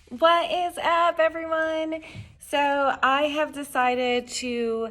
What is up, everyone? So, I have decided to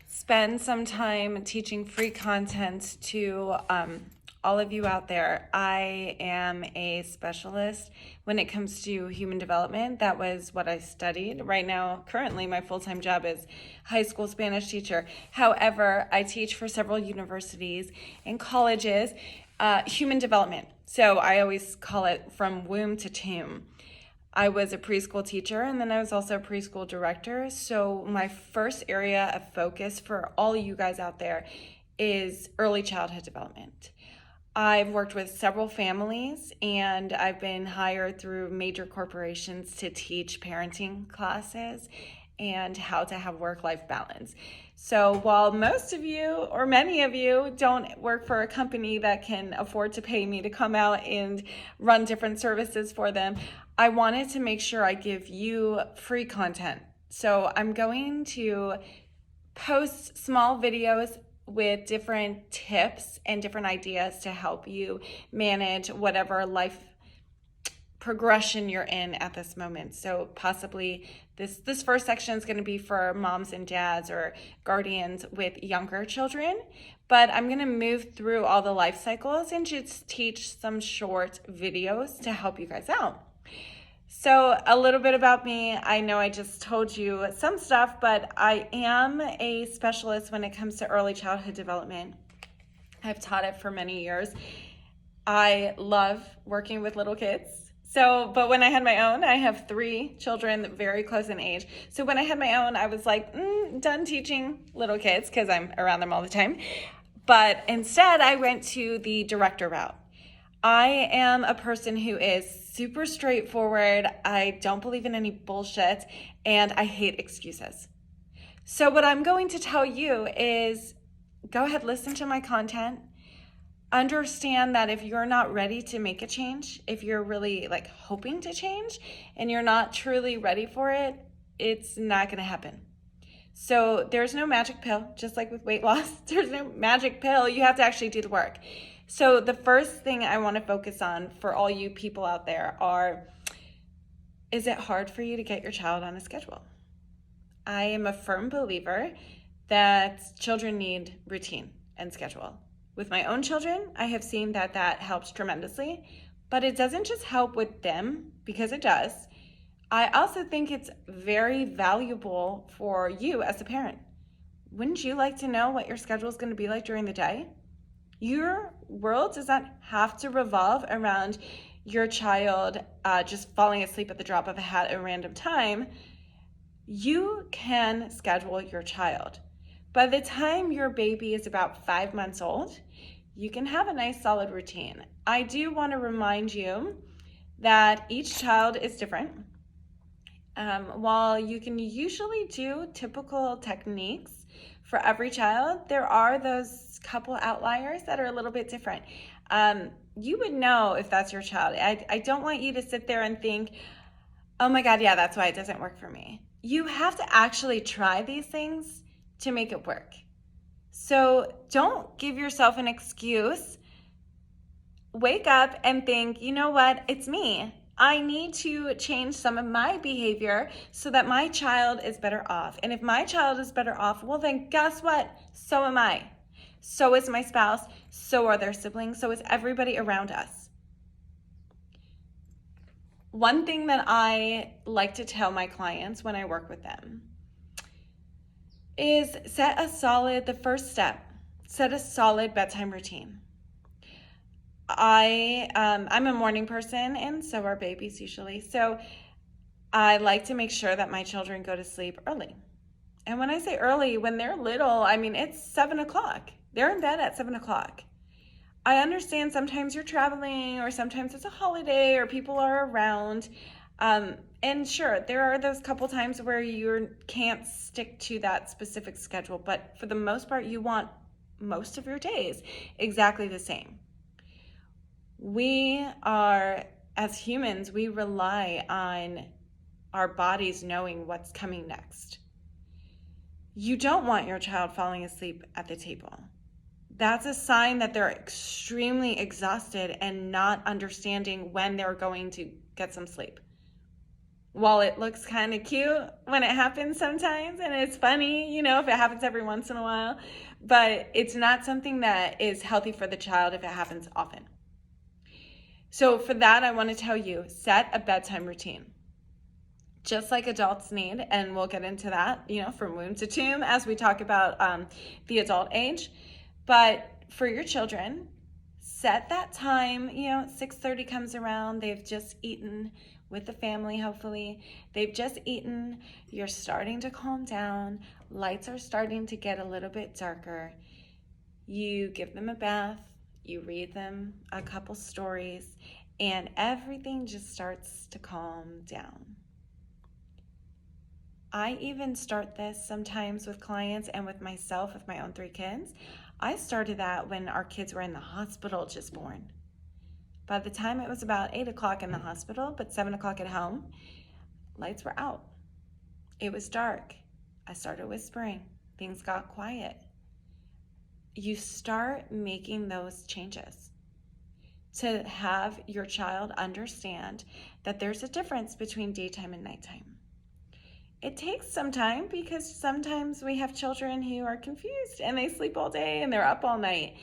spend some time teaching free content to all of you out there. I am a specialist when it comes to human development. That was what I studied. Right now, currently, my full time job is high school Spanish teacher. However, I teach for several universities and colleges human development. So, I always call it from womb to tomb. I was a preschool teacher and then I was also a preschool director. So, my first area of focus for all you guys out there is early childhood development. I've worked with several families and I've been hired through major corporations to teach parenting classes and how to have work-life balance. So while most of you or many of you don't work for a company that can afford to pay me to come out and run different services for them, I wanted to make sure I give you free content. So I'm going to post small videos with different tips and different ideas to help you manage whatever life progression you're in at this moment. So possibly this first section is going to be for moms and dads or guardians with younger children, but I'm going to move through all the life cycles and just teach some short videos to help you guys out. So a little bit about me. I know I just told you some stuff, but I am a specialist when it comes to early childhood development. I've taught it for many years. I love working with little kids. But when I had my own, I have 3 children very close in age. So when I had my own, I was like, done teaching little kids because I'm around them all the time. But instead, I went to the director route. I am a person who is super straightforward. I don't believe in any bullshit, and I hate excuses. So what I'm going to tell you is go ahead, listen to my content. Understand that if you're not ready to make a change, if you're really hoping to change and you're not truly ready for it, it's not going to happen. So there's no magic pill, just like with weight loss. There's no magic pill. You have to actually do the work. So the first thing I want to focus on for all you people out there is it hard for you to get your child on a schedule? I am a firm believer that children need routine and schedule. With my own children, I have seen that helps tremendously, but it doesn't just help with them, because it does. I also think it's very valuable for you as a parent. Wouldn't you like to know what your schedule is going to be like during the day? Your world does not have to revolve around your child just falling asleep at the drop of a hat at a random time. You can schedule your child. By the time your baby is about 5 months old, you can have a nice solid routine. I do want to remind you that each child is different. While you can usually do typical techniques for every child, there are those couple outliers that are a little bit different. You would know if that's your child. I don't want you to sit there and think, oh my God, yeah, that's why it doesn't work for me. You have to actually try these things to make it work. So don't give yourself an excuse. Wake up and think, you know what, it's me. I need to change some of my behavior so that my child is better off. And if my child is better off, well then guess what? So am I. So is my spouse. So are their siblings. So is everybody around us. One thing that I like to tell my clients when I work with them is set a solid bedtime routine. I'm a morning person, and so are babies usually. So I like to make sure that my children go to sleep early. And when I say early, when they're little, I mean it's 7 o'clock. They're in bed at 7 o'clock. I understand sometimes you're traveling, or sometimes it's a holiday, or people are around. And sure, there are those couple times where you can't stick to that specific schedule, but for the most part, you want most of your days exactly the same. As humans, we rely on our bodies knowing what's coming next. You don't want your child falling asleep at the table. That's a sign that they're extremely exhausted and not understanding when they're going to get some sleep. while it looks kind of cute when it happens sometimes, and it's funny, if it happens every once in a while, but it's not something that is healthy for the child if it happens often. So for that, I want to tell you, set a bedtime routine. Just like adults need, and we'll get into that, from womb to tomb as we talk about the adult age. But for your children, set that time, 6:30 comes around, they've just eaten with the family, hopefully. They've just eaten, you're starting to calm down, lights are starting to get a little bit darker. You give them a bath, you read them a couple stories, and everything just starts to calm down. I even start this sometimes with clients and with myself with my own 3 kids. I started that when our kids were in the hospital just born. By the time it was about 8 o'clock in the hospital, but 7 o'clock at home, lights were out. It was dark. I started whispering. Things got quiet. You start making those changes to have your child understand that there's a difference between daytime and nighttime. It takes some time because sometimes we have children who are confused and they sleep all day and they're up all night.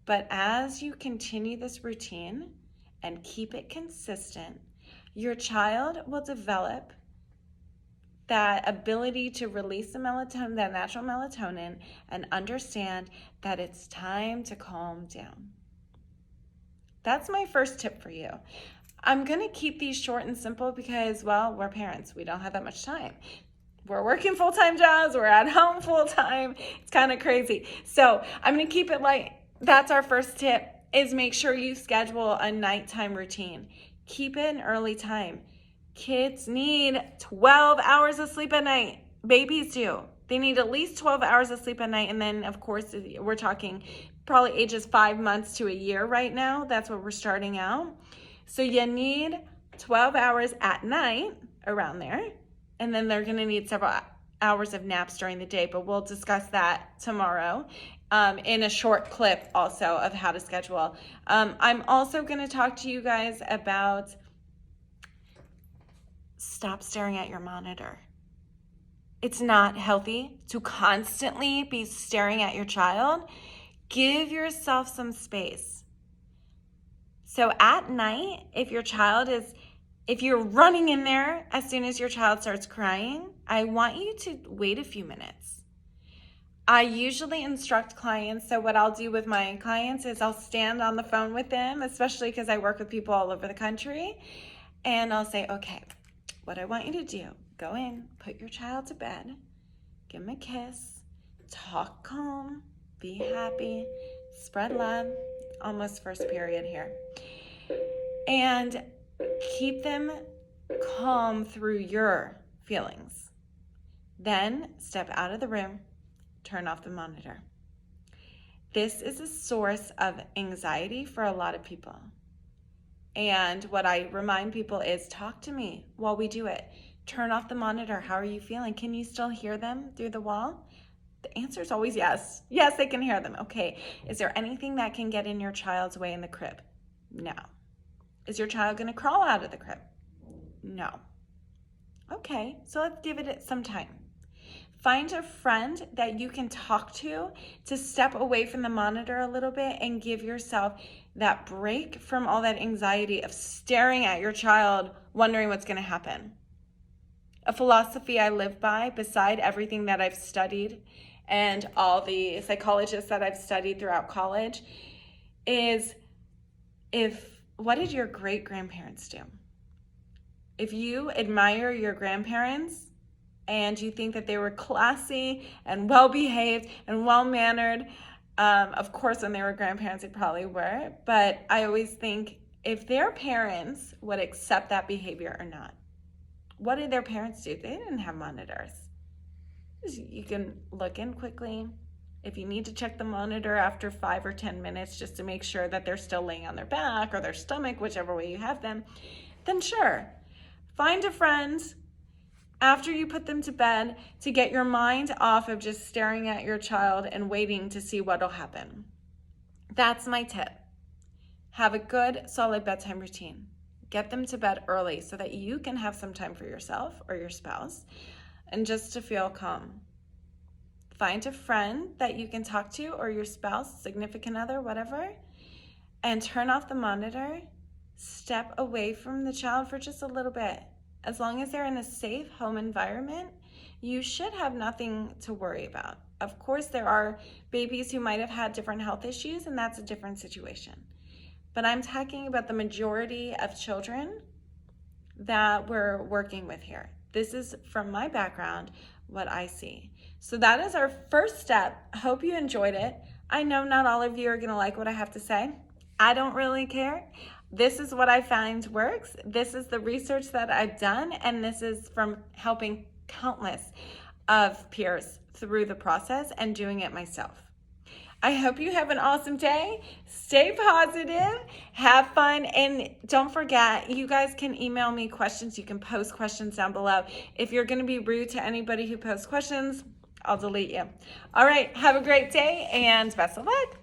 But as you continue this routine and keep it consistent, your child will develop that ability to release the melatonin, that natural melatonin, and understand that it's time to calm down. That's my first tip for you. I'm going to keep these short and simple because, well, we're parents. We don't have that much time. We're working full-time jobs. We're at home full-time. It's kind of crazy. So I'm going to keep it light. That's our first tip, is make sure you schedule a nighttime routine. Keep it an early time. Kids need 12 hours of sleep at night. Babies do. They need at least 12 hours of sleep at night. And then, of course, we're talking probably ages 5 months to a year right now. That's what we're starting out. So you need 12 hours at night, around there. And then they're going to need several hours of naps during the day. But we'll discuss that tomorrow in a short clip also of how to schedule. I'm also going to talk to you guys about stop staring at your monitor. It's not healthy to constantly be staring at your child. Give yourself some space. So at night, if you're running in there as soon as your child starts crying, I want you to wait a few minutes. I usually instruct clients, so what I'll do with my clients is I'll stand on the phone with them, especially because I work with people all over the country, and I'll say, okay, what I want you to do, go in, put your child to bed, give him a kiss, talk calm, be happy, spread love, almost first period here, and keep them calm through your feelings. Then step out of the room, turn off the monitor. This is a source of anxiety for a lot of people. And what I remind people is talk to me while we do it. Turn off the monitor. How are you feeling? Can you still hear them through the wall? The answer is always yes. Yes, they can hear them. Okay. Is there anything that can get in your child's way in the crib? No. Is your child going to crawl out of the crib? No. Okay, so let's give it some time. Find a friend that you can talk to step away from the monitor a little bit and give yourself that break from all that anxiety of staring at your child, wondering what's going to happen. A philosophy I live by, beside everything that I've studied and all the psychologists that I've studied throughout college, is what did your great-grandparents do? If you admire your grandparents and you think that they were classy and well-behaved and well-mannered, of course, when they were grandparents, they probably were. But I always think if their parents would accept that behavior or not. What did their parents do? They didn't have monitors. You can look in quickly. If you need to check the monitor after 5 or 10 minutes just to make sure that they're still laying on their back or their stomach, whichever way you have them, then sure. Find a friend after you put them to bed to get your mind off of just staring at your child and waiting to see what'll happen. That's my tip. Have a good, solid bedtime routine. Get them to bed early so that you can have some time for yourself or your spouse and just to feel calm. Find a friend that you can talk to, or your spouse, significant other, whatever, and turn off the monitor. Step away from the child for just a little bit. As long as they're in a safe home environment, you should have nothing to worry about. Of course, there are babies who might have had different health issues, and that's a different situation. But I'm talking about the majority of children that we're working with here. This is, from my background, what I see. So that is our first step. Hope you enjoyed it. I know not all of you are gonna like what I have to say. I don't really care. This is what I find works. This is the research that I've done, and this is from helping countless of peers through the process and doing it myself. I hope you have an awesome day. Stay positive, have fun, and don't forget, you guys can email me questions. You can post questions down below. If you're gonna be rude to anybody who posts questions, I'll delete you. All right, have a great day and best of luck.